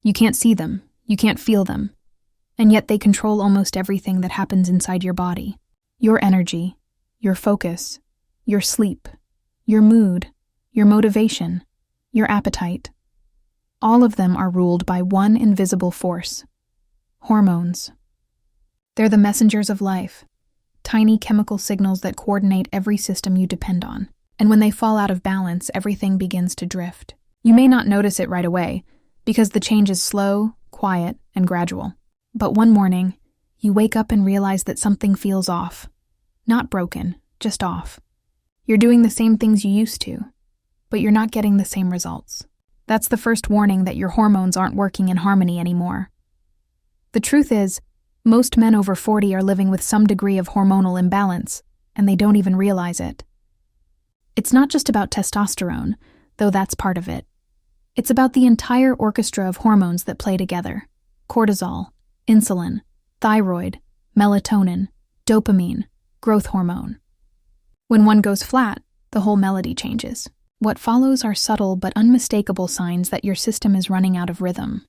You can't see them, you can't feel them, and yet they control almost everything that happens inside your body. Your energy, your focus, your sleep, your mood, your motivation, your appetite. All of them are ruled by one invisible force: hormones. They're the messengers of life, tiny chemical signals that coordinate every system you depend on. And when they fall out of balance, everything begins to drift. You may not notice it right away, because the change is slow, quiet, and gradual. But one morning, you wake up and realize that something feels off. Not broken, just off. You're doing the same things you used to, but you're not getting the same results. That's the first warning that your hormones aren't working in harmony anymore. The truth is, most men over 40 are living with some degree of hormonal imbalance, and they don't even realize it. It's not just about testosterone, though that's part of it. It's about the entire orchestra of hormones that play together: cortisol, insulin, thyroid, melatonin, dopamine, growth hormone. When one goes flat, the whole melody changes. What follows are subtle but unmistakable signs that your system is running out of rhythm.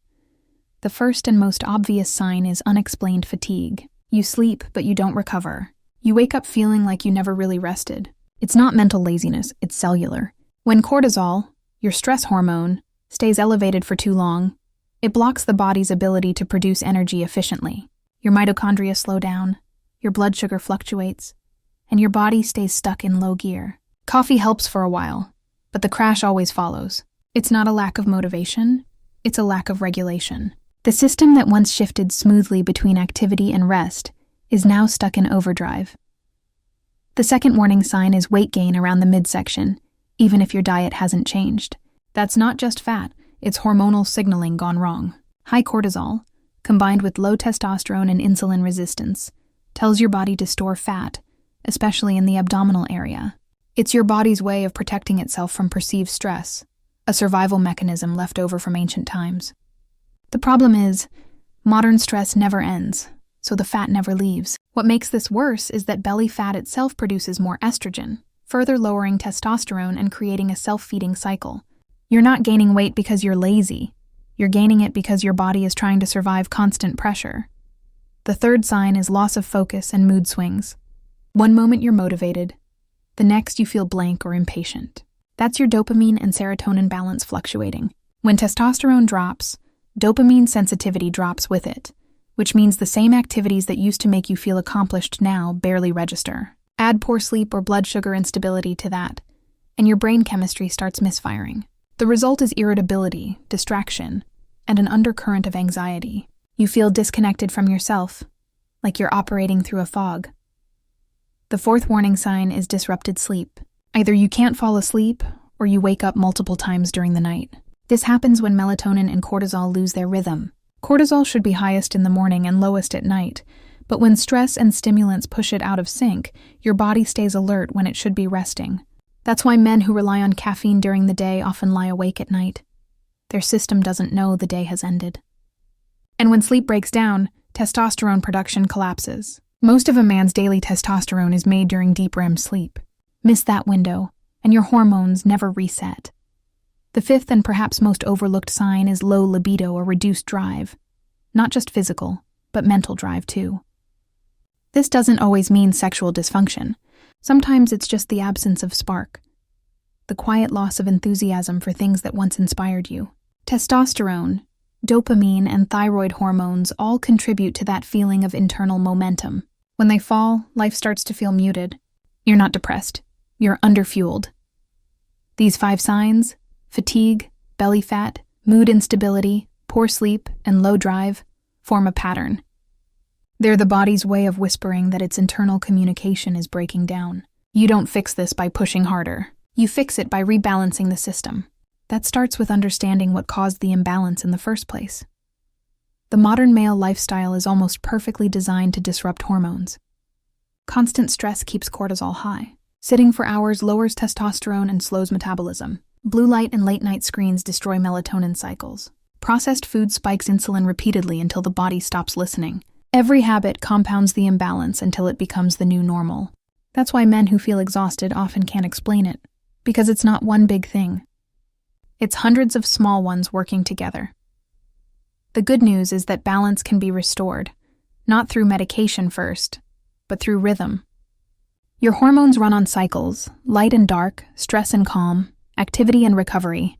The first and most obvious sign is unexplained fatigue. You sleep, but you don't recover. You wake up feeling like you never really rested. It's not mental laziness, it's cellular. When cortisol, your stress hormone, stays elevated for too long, it blocks the body's ability to produce energy efficiently. Your mitochondria slow down, your blood sugar fluctuates, and your body stays stuck in low gear. Coffee helps for a while, but the crash always follows. It's not a lack of motivation, it's a lack of regulation. The system that once shifted smoothly between activity and rest is now stuck in overdrive. The second warning sign is weight gain around the midsection, even if your diet hasn't changed. That's not just fat, it's hormonal signaling gone wrong. High cortisol, combined with low testosterone and insulin resistance, tells your body to store fat, especially in the abdominal area. It's your body's way of protecting itself from perceived stress, a survival mechanism left over from ancient times. The problem is, modern stress never ends, so the fat never leaves. What makes this worse is that belly fat itself produces more estrogen, further lowering testosterone and creating a self-feeding cycle. You're not gaining weight because you're lazy. You're gaining it because your body is trying to survive constant pressure. The third sign is loss of focus and mood swings. One moment you're motivated, the next you feel blank or impatient. That's your dopamine and serotonin balance fluctuating. When testosterone drops, dopamine sensitivity drops with it, which means the same activities that used to make you feel accomplished now barely register. Add poor sleep or blood sugar instability to that, and your brain chemistry starts misfiring. The result is irritability, distraction, and an undercurrent of anxiety. You feel disconnected from yourself, like you're operating through a fog. The fourth warning sign is disrupted sleep. Either you can't fall asleep, or you wake up multiple times during the night. This happens when melatonin and cortisol lose their rhythm. Cortisol should be highest in the morning and lowest at night, but when stress and stimulants push it out of sync, your body stays alert when it should be resting. That's why men who rely on caffeine during the day often lie awake at night. Their system doesn't know the day has ended. And when sleep breaks down, testosterone production collapses. Most of a man's daily testosterone is made during deep REM sleep. Miss that window, and your hormones never reset. The fifth and perhaps most overlooked sign is low libido or reduced drive. Not just physical, but mental drive too. This doesn't always mean sexual dysfunction. Sometimes it's just the absence of spark. The quiet loss of enthusiasm for things that once inspired you. Testosterone, dopamine, and thyroid hormones all contribute to that feeling of internal momentum. When they fall, life starts to feel muted. You're not depressed. You're underfueled. These 5 signs, fatigue, belly fat, mood instability, poor sleep, and low drive, form a pattern. They're the body's way of whispering that its internal communication is breaking down. You don't fix this by pushing harder. You fix it by rebalancing the system. That starts with understanding what caused the imbalance in the first place. The modern male lifestyle is almost perfectly designed to disrupt hormones. Constant stress keeps cortisol high. Sitting for hours lowers testosterone and slows metabolism. Blue light and late-night screens destroy melatonin cycles. Processed food spikes insulin repeatedly until the body stops listening. Every habit compounds the imbalance until it becomes the new normal. That's why men who feel exhausted often can't explain it, because it's not one big thing. It's hundreds of small ones working together. The good news is that balance can be restored, not through medication first, but through rhythm. Your hormones run on cycles: light and dark, stress and calm, activity and recovery.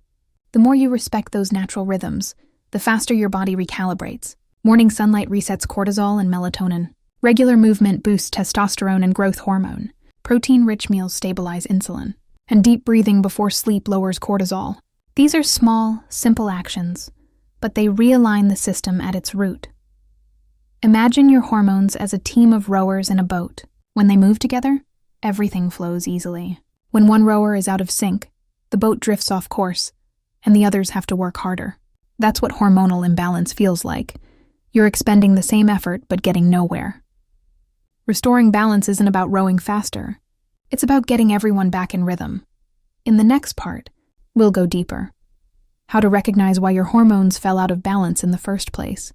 The more you respect those natural rhythms, the faster your body recalibrates. Morning sunlight resets cortisol and melatonin. Regular movement boosts testosterone and growth hormone. Protein-rich meals stabilize insulin. And deep breathing before sleep lowers cortisol. These are small, simple actions, but they realign the system at its root. Imagine your hormones as a team of rowers in a boat. When they move together, everything flows easily. When one rower is out of sync, the boat drifts off course, and the others have to work harder. That's what hormonal imbalance feels like. You're expending the same effort but getting nowhere. Restoring balance isn't about rowing faster. It's about getting everyone back in rhythm. In the next part, we'll go deeper. How to recognize why your hormones fell out of balance in the first place.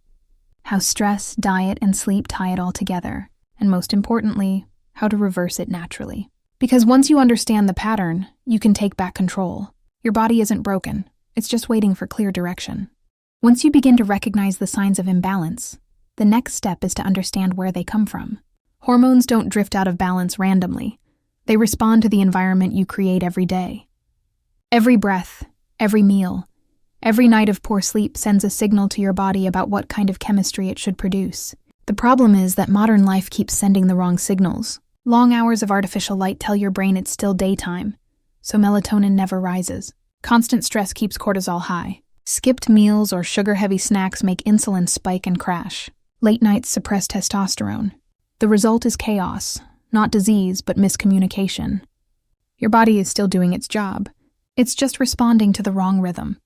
How stress, diet, and sleep tie it all together. And most importantly, how to reverse it naturally. Because once you understand the pattern, you can take back control. Your body isn't broken. It's just waiting for clear direction. Once you begin to recognize the signs of imbalance, the next step is to understand where they come from. Hormones don't drift out of balance randomly. They respond to the environment you create every day. Every breath, every meal, every night of poor sleep sends a signal to your body about what kind of chemistry it should produce. The problem is that modern life keeps sending the wrong signals. Long hours of artificial light tell your brain it's still daytime, so melatonin never rises. Constant stress keeps cortisol high. Skipped meals or sugar-heavy snacks make insulin spike and crash. Late nights suppress testosterone. The result is chaos, not disease, but miscommunication. Your body is still doing its job. It's just responding to the wrong rhythm.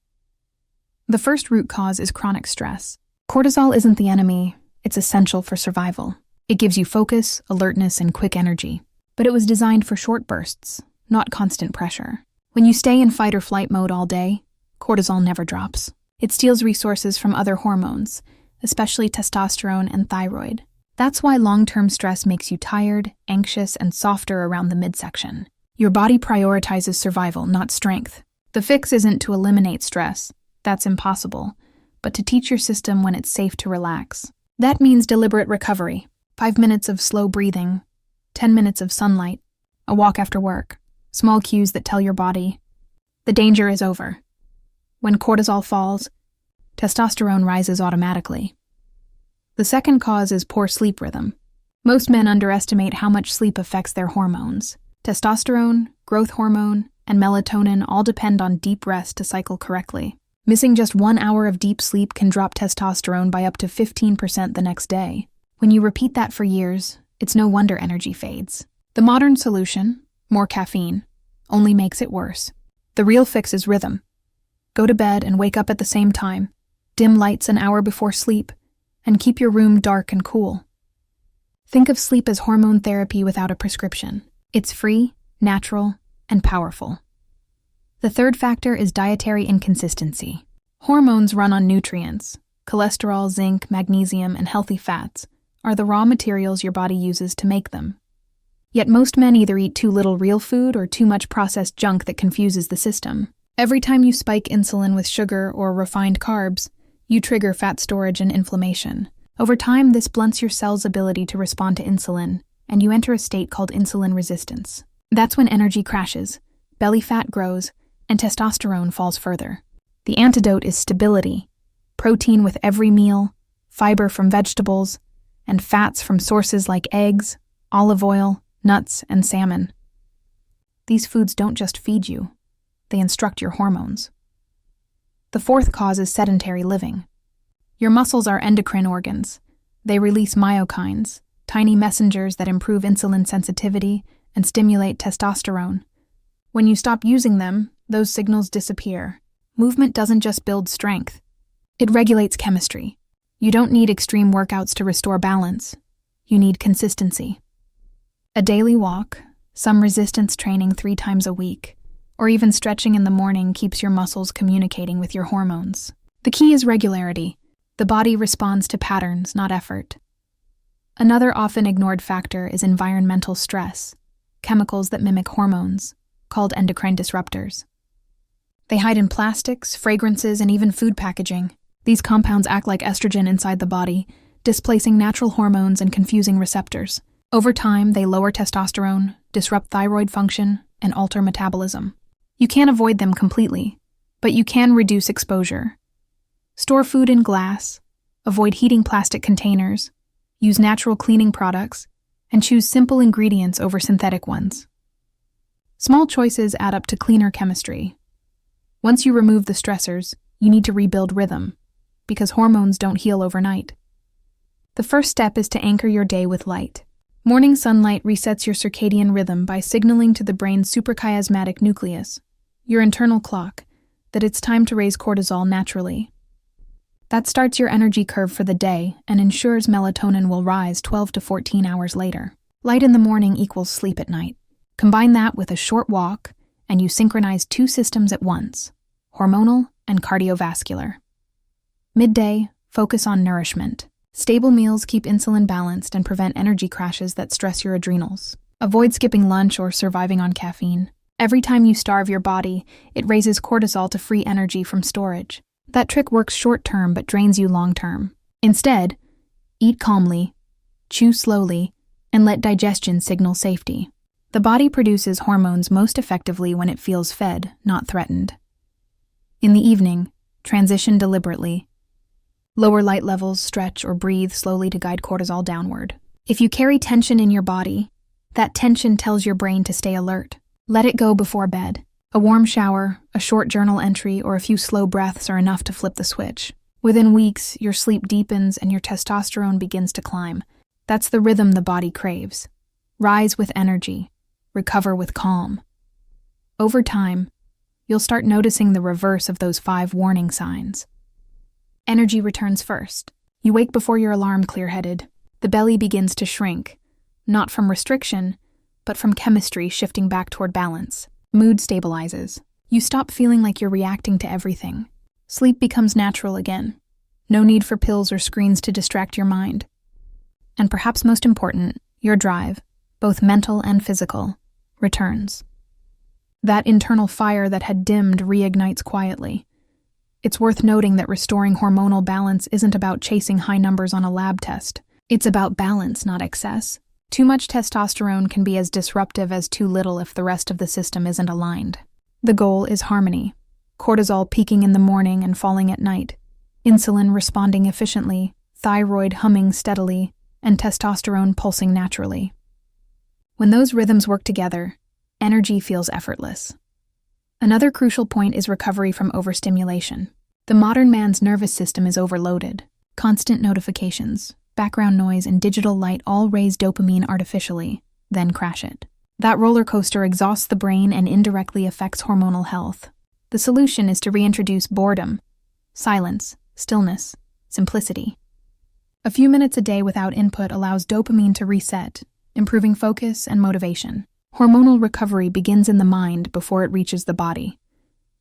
The first root cause is chronic stress. Cortisol isn't the enemy, it's essential for survival. It gives you focus, alertness, and quick energy. But it was designed for short bursts, not constant pressure. When you stay in fight or flight mode all day, cortisol never drops. It steals resources from other hormones, especially testosterone and thyroid. That's why long-term stress makes you tired, anxious, and softer around the midsection. Your body prioritizes survival, not strength. The fix isn't to eliminate stress. That's impossible. But to teach your system when it's safe to relax. That means deliberate recovery. 5 minutes of slow breathing, 10 minutes of sunlight, a walk after work, small cues that tell your body, the danger is over. When cortisol falls, testosterone rises automatically. The second cause is poor sleep rhythm. Most men underestimate how much sleep affects their hormones. Testosterone, growth hormone, and melatonin all depend on deep rest to cycle correctly. Missing just 1 hour of deep sleep can drop testosterone by up to 15% the next day. When you repeat that for years, it's no wonder energy fades. The modern solution, more caffeine, only makes it worse. The real fix is rhythm. Go to bed and wake up at the same time, dim lights an hour before sleep, and keep your room dark and cool. Think of sleep as hormone therapy without a prescription. It's free, natural, and powerful. The third factor is dietary inconsistency. Hormones run on nutrients. Cholesterol, zinc, magnesium, and healthy fats are the raw materials your body uses to make them. Yet most men either eat too little real food or too much processed junk that confuses the system. Every time you spike insulin with sugar or refined carbs, you trigger fat storage and inflammation. Over time, this blunts your cell's ability to respond to insulin, and you enter a state called insulin resistance. That's when energy crashes, belly fat grows, and testosterone falls further. The antidote is stability, protein with every meal, fiber from vegetables, and fats from sources like eggs, olive oil, nuts, and salmon. These foods don't just feed you, they instruct your hormones. The fourth cause is sedentary living. Your muscles are endocrine organs. They release myokines, tiny messengers that improve insulin sensitivity and stimulate testosterone. When you stop using them, those signals disappear. Movement doesn't just build strength. It regulates chemistry. You don't need extreme workouts to restore balance. You need consistency. A daily walk, some resistance training 3 times a week, or even stretching in the morning keeps your muscles communicating with your hormones. The key is regularity. The body responds to patterns, not effort. Another often ignored factor is environmental stress, chemicals that mimic hormones, called endocrine disruptors. They hide in plastics, fragrances, and even food packaging. These compounds act like estrogen inside the body, displacing natural hormones and confusing receptors. Over time, they lower testosterone, disrupt thyroid function, and alter metabolism. You can't avoid them completely, but you can reduce exposure. Store food in glass, avoid heating plastic containers, use natural cleaning products, and choose simple ingredients over synthetic ones. Small choices add up to cleaner chemistry. Once you remove the stressors, you need to rebuild rhythm, because hormones don't heal overnight. The first step is to anchor your day with light. Morning sunlight resets your circadian rhythm by signaling to the brain's suprachiasmatic nucleus, your internal clock, that it's time to raise cortisol naturally. That starts your energy curve for the day and ensures melatonin will rise 12 to 14 hours later. Light in the morning equals sleep at night. Combine that with a short walk, and you synchronize two systems at once, hormonal and cardiovascular. Midday, focus on nourishment. Stable meals keep insulin balanced and prevent energy crashes that stress your adrenals. Avoid skipping lunch or surviving on caffeine. Every time you starve your body, it raises cortisol to free energy from storage. That trick works short-term but drains you long-term. Instead, eat calmly, chew slowly, and let digestion signal safety. The body produces hormones most effectively when it feels fed, not threatened. In the evening, transition deliberately. Lower light levels, stretch, or breathe slowly to guide cortisol downward. If you carry tension in your body, that tension tells your brain to stay alert. Let it go before bed. A warm shower, a short journal entry, or a few slow breaths are enough to flip the switch. Within weeks, your sleep deepens and your testosterone begins to climb. That's the rhythm the body craves. Rise with energy. Recover with calm. Over time, you'll start noticing the reverse of those 5 warning signs. Energy returns first. You wake before your alarm clear-headed. The belly begins to shrink, not from restriction, but from chemistry shifting back toward balance. Mood stabilizes. You stop feeling like you're reacting to everything. Sleep becomes natural again. No need for pills or screens to distract your mind. And perhaps most important, your drive, both mental and physical, returns. That internal fire that had dimmed reignites quietly. It's worth noting that restoring hormonal balance isn't about chasing high numbers on a lab test. It's about balance, not excess. Too much testosterone can be as disruptive as too little if the rest of the system isn't aligned. The goal is harmony. Cortisol peaking in the morning and falling at night. Insulin responding efficiently, thyroid humming steadily, and testosterone pulsing naturally. When those rhythms work together, energy feels effortless. Another crucial point is recovery from overstimulation. The modern man's nervous system is overloaded. Constant notifications, background noise, and digital light all raise dopamine artificially, then crash it. That roller coaster exhausts the brain and indirectly affects hormonal health. The solution is to reintroduce boredom, silence, stillness, simplicity. A few minutes a day without input allows dopamine to reset, improving focus and motivation. Hormonal recovery begins in the mind before it reaches the body.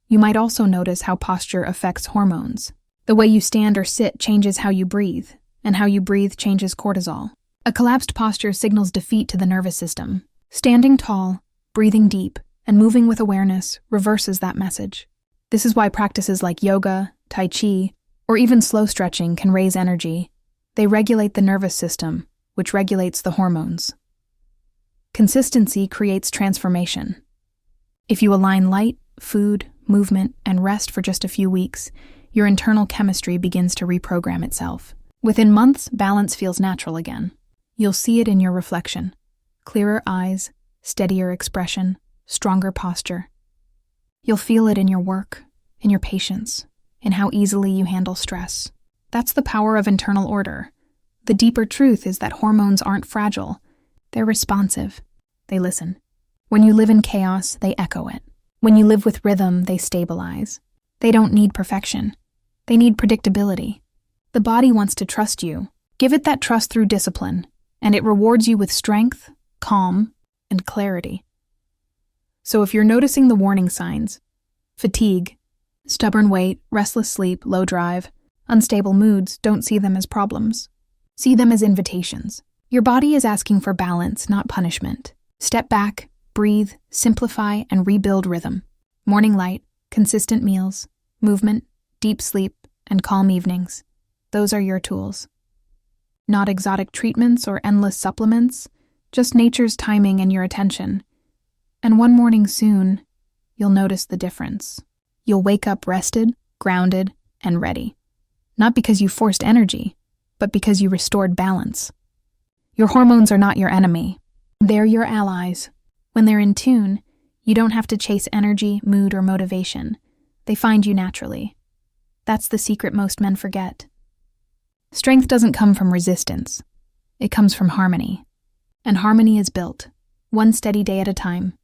You might also notice how posture affects hormones. The way you stand or sit changes how you breathe, and how you breathe changes cortisol. A collapsed posture signals defeat to the nervous system. Standing tall, breathing deep, and moving with awareness reverses that message. This is why practices like yoga, tai chi, or even slow stretching can raise energy. They regulate the nervous system, which regulates the hormones. Consistency creates transformation. If you align light, food, movement, and rest for just a few weeks, your internal chemistry begins to reprogram itself. Within months, balance feels natural again. You'll see it in your reflection. Clearer eyes, steadier expression, stronger posture. You'll feel it in your work, in your patience, in how easily you handle stress. That's the power of internal order. The deeper truth is that hormones aren't fragile. They're responsive. They listen. When you live in chaos, they echo it. When you live with rhythm, they stabilize. They don't need perfection. They need predictability. The body wants to trust you. Give it that trust through discipline, and it rewards you with strength, calm, and clarity. So if you're noticing the warning signs, fatigue, stubborn weight, restless sleep, low drive, unstable moods, don't see them as problems. See them as invitations. Your body is asking for balance, not punishment. Step back, breathe, simplify, and rebuild rhythm. Morning light, consistent meals, movement, deep sleep, and calm evenings. Those are your tools. Not exotic treatments or endless supplements, just nature's timing and your attention. And one morning soon, you'll notice the difference. You'll wake up rested, grounded, and ready. Not because you forced energy, but because you restored balance. Your hormones are not your enemy. They're your allies. When they're in tune, you don't have to chase energy, mood, or motivation. They find you naturally. That's the secret most men forget. Strength doesn't come from resistance. It comes from harmony. And harmony is built, one steady day at a time,